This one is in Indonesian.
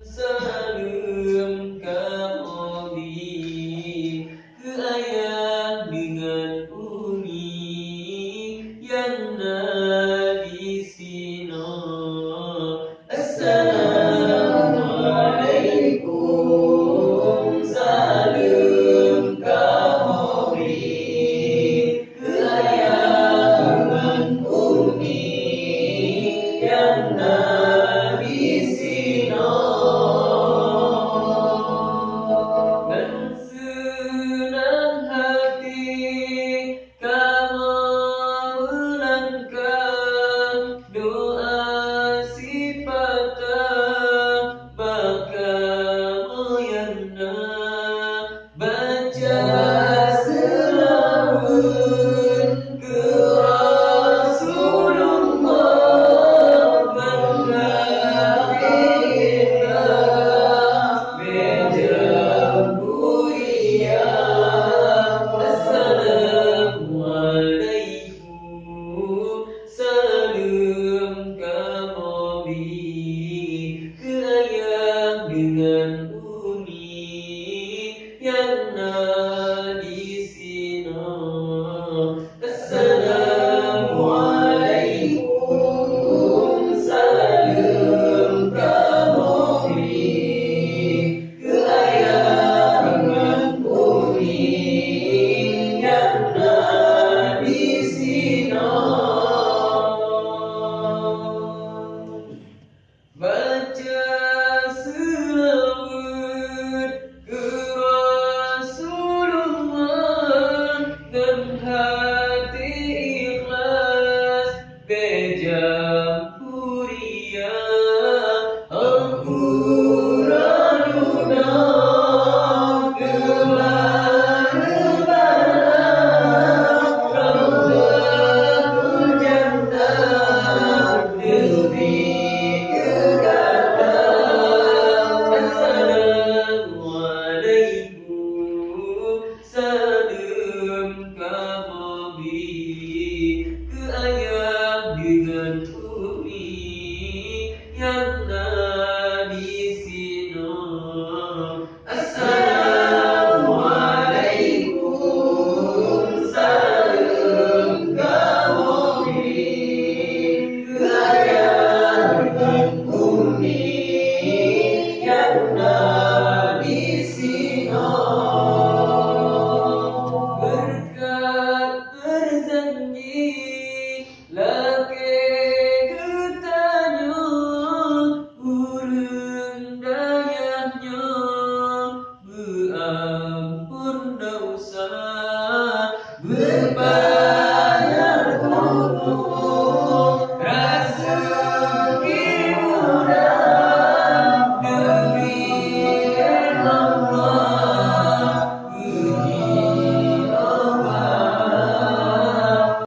Salam kami ke ayah dengan umi yang di sini. Assalamualaikum, salam kami ke ayah dengan umi yang di sini. Dan senang hati kamu melangkah doa sifatah baka moyana baca selawat ke Rasulullah berkah beja buia. Assalamualaikum, salam kami ke ayah dengan umi yang di sini. Assalamualaikum, salam kami ke ayah dengan umi yang di sini. Baca selawat ke Rasulullah dan hati ikhlas beja kuria Al-Quranuna kemana-mana Raudhatul Jannah lebih Assalamualaikum, salam kami ke ayah dengan umi yang di sini. Assalamualaikum, salam kami ke ayah dengan umi yang di sini. Berkat berjanji laki getanya urun dayahnya beampun dosa